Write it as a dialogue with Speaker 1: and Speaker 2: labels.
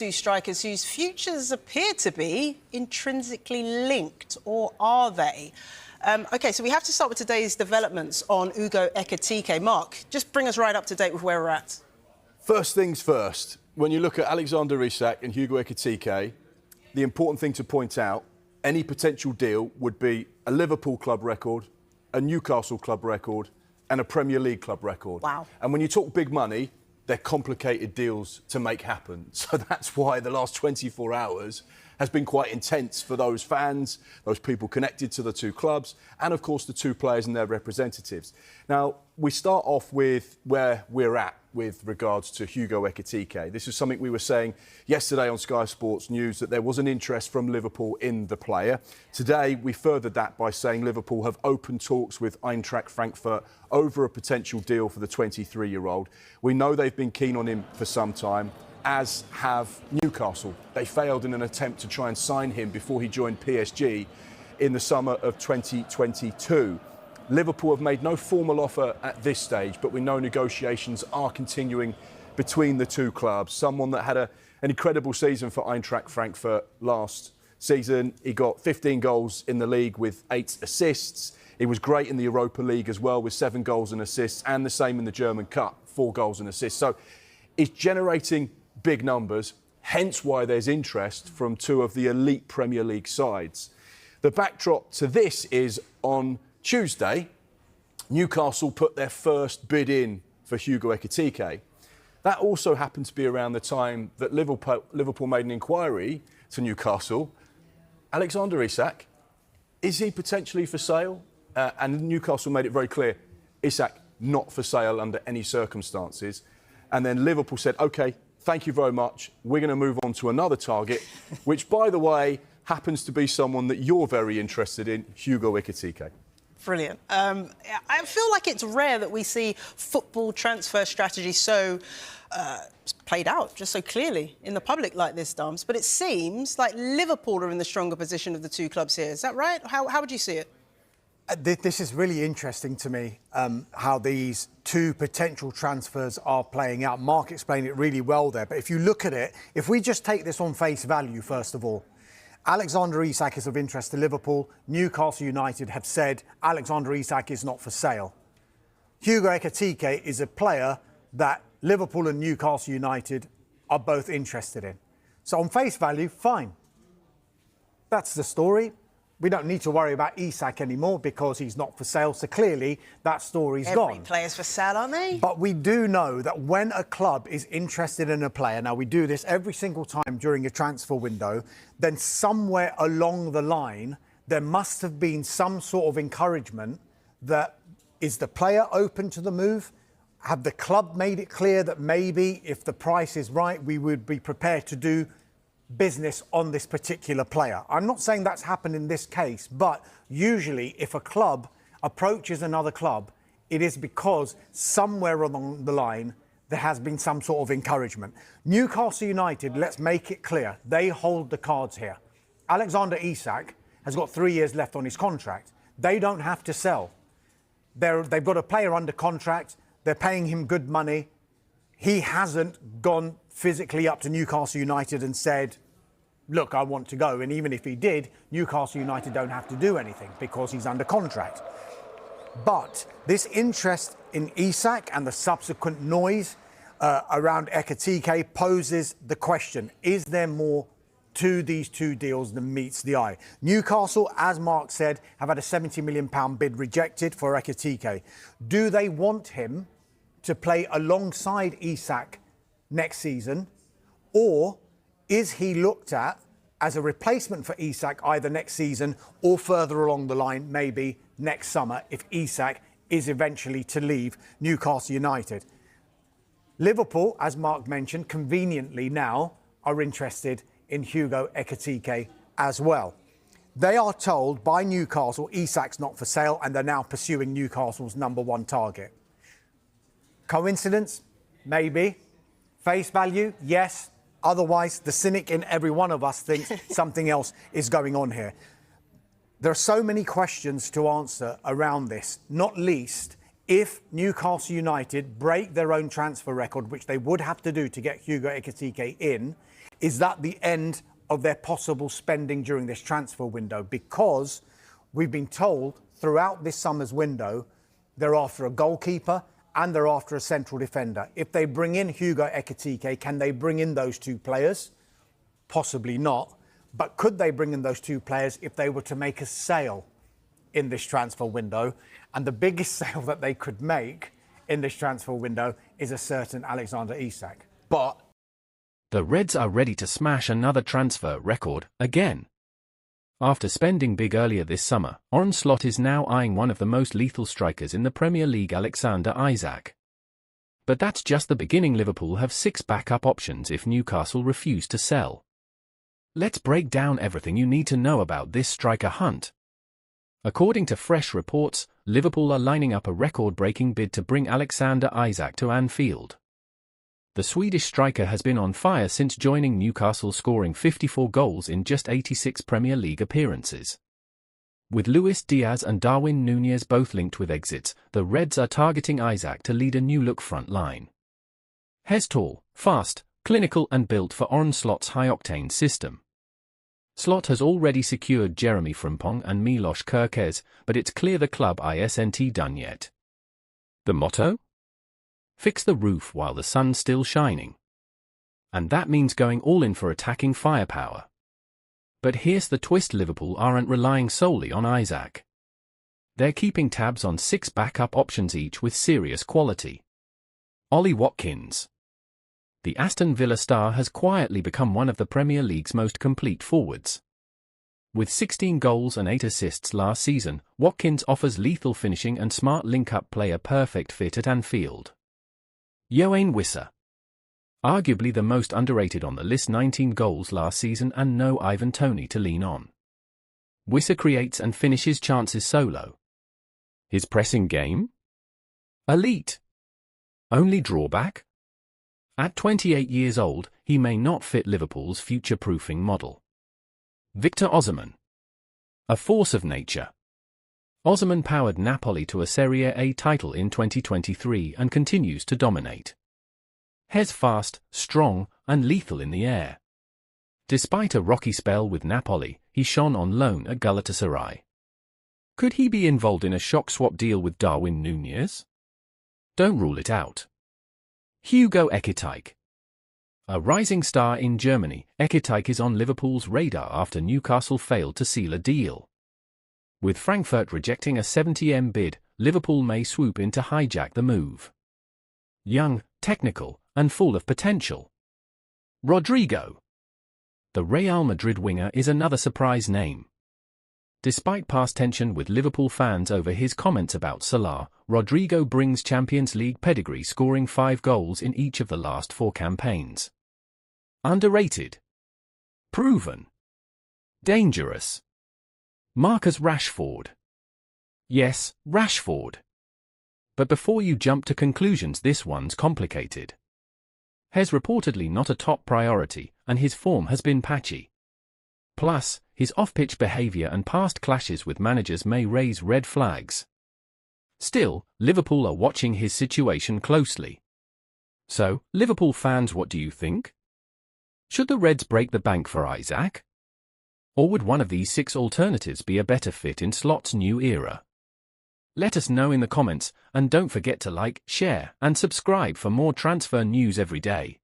Speaker 1: Two strikers whose futures appear to be intrinsically linked, or are they? OK, so we have to start with today's developments on Hugo Ekitike. Mark, just bring us right up to date with where we're at.
Speaker 2: First things first, when you look at Alexander Isak and Hugo Ekitike, the important thing to point out, any potential deal would be a Liverpool club record, a Newcastle club record and a Premier League club record.
Speaker 1: Wow.
Speaker 2: And when you talk big money, they're complicated deals to make happen. So that's why the last 24 hours has been quite intense for those fans, those people connected to the two clubs, and of course the two players and their representatives. Now, we start off with where we're at with regards to Hugo Ekitike. This is something we were saying yesterday on Sky Sports News, that there was an interest from Liverpool in the player. Today, we furthered that by saying Liverpool have opened talks with Eintracht Frankfurt over a potential deal for the 23-year-old. We know they've been keen on him for some time, as have Newcastle. They failed in an attempt to try and sign him before he joined PSG in the summer of 2022. Liverpool have made no formal offer at this stage, but we know negotiations are continuing between the two clubs. Someone that had an incredible season for Eintracht Frankfurt last season. He got 15 goals in the league with 8 assists. He was great in the Europa League as well with 7 goals and assists, and the same in the German Cup, 4 goals and assists. So he's generating big numbers, hence why there's interest from two of the elite Premier League sides. The backdrop to this is on Tuesday, Newcastle put their first bid in for Hugo Ekitike. That also happened to be around the time that Liverpool made an inquiry to Newcastle. Alexander Isak, is he potentially for sale? And Newcastle made it very clear, Isak not for sale under any circumstances. And then Liverpool said, OK, thank you very much. We're going to move on to another target, which, by the way, happens to be someone that you're very interested in, Hugo Ekitike.
Speaker 1: Brilliant. I feel like it's rare that we see football transfer strategy so played out, just so clearly in the public like this, Dams. But it seems like Liverpool are in the stronger position of the two clubs here. Is that right? How would you see it?
Speaker 3: This is really interesting to me, how these two potential transfers are playing out. Mark explained it really well there. But if you look at it, if we just take this on face value, first of all, Alexander Isak is of interest to Liverpool. Newcastle United have said Alexander Isak is not for sale. Hugo Ekitike is a player that Liverpool and Newcastle United are both interested in. So on face value, fine. That's the story. We don't need to worry about Isak anymore because he's not for sale. So clearly that story's gone.
Speaker 1: Every player's for sale, aren't they?
Speaker 3: But we do know that when a club is interested in a player, now we do this every single time during a transfer window, then somewhere along the line, there must have been some sort of encouragement that is the player open to the move? Have the club made it clear that maybe if the price is right, we would be prepared to do business on this particular player? I'm not saying that's happened in this case, but usually if a club approaches another club, it is because somewhere along the line there has been some sort of encouragement. Newcastle United, let's make it clear, they hold the cards here. Alexander Isak has got 3 years left on his contract. They don't have to sell. They've got a player under contract. They're paying him good money. He hasn't gone physically up to Newcastle United and said, look, I want to go. And even if he did, Newcastle United don't have to do anything because he's under contract. But this interest in Isak and the subsequent noise around Ekitike poses the question, is there more to these two deals than meets the eye? Newcastle, as Mark said, have had a £70 million bid rejected for Ekitike. Do they want him to play alongside Isak next season, or is he looked at as a replacement for Isak either next season or further along the line, maybe next summer, if Isak is eventually to leave Newcastle United? Liverpool, as Mark mentioned, conveniently now are interested in Hugo Ekitike as well. They are told by Newcastle Isak's not for sale, and they're now pursuing Newcastle's #1 target. Coincidence? Maybe. Face value? Yes. Otherwise, the cynic in every one of us thinks something else is going on here. There are so many questions to answer around this, not least if Newcastle United break their own transfer record, which they would have to do to get Hugo Ekitike in, is that the end of their possible spending during this transfer window? Because we've been told throughout this summer's window they're after a goalkeeper and they're after a central defender. If they bring in Hugo Ekitike, can they bring in those two players? Possibly not. But could they bring in those two players if they were to make a sale in this transfer window? And the biggest sale that they could make in this transfer window is a certain Alexander Isak.
Speaker 2: But
Speaker 4: the Reds are ready to smash another transfer record again. After spending big earlier this summer, Arne Slot is now eyeing one of the most lethal strikers in the Premier League, Alexander Isak. But that's just the beginning. Liverpool have 6 backup options if Newcastle refuse to sell. Let's break down everything you need to know about this striker hunt. According to fresh reports, Liverpool are lining up a record-breaking bid to bring Alexander Isak to Anfield. The Swedish striker has been on fire since joining Newcastle, scoring 54 goals in just 86 Premier League appearances. With Luis Diaz and Darwin Núñez both linked with exits, the Reds are targeting Isak to lead a new-look front line. He's tall, fast, clinical and built for Arne Slot's high-octane system. Slot has already secured Jeremy Frimpong and Milos Kerkez, but it's clear the club isn't done yet. The motto? Fix the roof while the sun's still shining. And that means going all in for attacking firepower. But here's the twist: Liverpool aren't relying solely on Isak. They're keeping tabs on 6 backup options, each with serious quality. Ollie Watkins. The Aston Villa star has quietly become one of the Premier League's most complete forwards. With 16 goals and 8 assists last season, Watkins offers lethal finishing and smart link-up play, a perfect fit at Anfield. Yoane Wissa. Arguably the most underrated on the list, 19 goals last season and no Ivan Toney to lean on. Wissa creates and finishes chances solo. His pressing game? Elite. Only drawback? At 28 years old, he may not fit Liverpool's future-proofing model. Victor Osimhen. A force of nature. Osimhen powered Napoli to a Serie A title in 2023 and continues to dominate. He's fast, strong, and lethal in the air. Despite a rocky spell with Napoli, he shone on loan at Galatasaray. Could he be involved in a shock swap deal with Darwin Núñez? Don't rule it out. Hugo Ekitike. A rising star in Germany, Ekitike is on Liverpool's radar after Newcastle failed to seal a deal. With Frankfurt rejecting a 70M bid, Liverpool may swoop in to hijack the move. Young, technical, and full of potential. Rodrigo. The Real Madrid winger is another surprise name. Despite past tension with Liverpool fans over his comments about Salah, Rodrigo brings Champions League pedigree, scoring 5 goals in each of the last 4 campaigns. Underrated. Proven. Dangerous. Marcus Rashford. Yes, Rashford. But before you jump to conclusions, this one's complicated. He's reportedly not a top priority, and his form has been patchy. Plus, his off-pitch behaviour and past clashes with managers may raise red flags. Still, Liverpool are watching his situation closely. So, Liverpool fans, what do you think? Should the Reds break the bank for Isak? Or would one of these 6 alternatives be a better fit in Slot's new era? Let us know in the comments, and don't forget to like, share, and subscribe for more transfer news every day.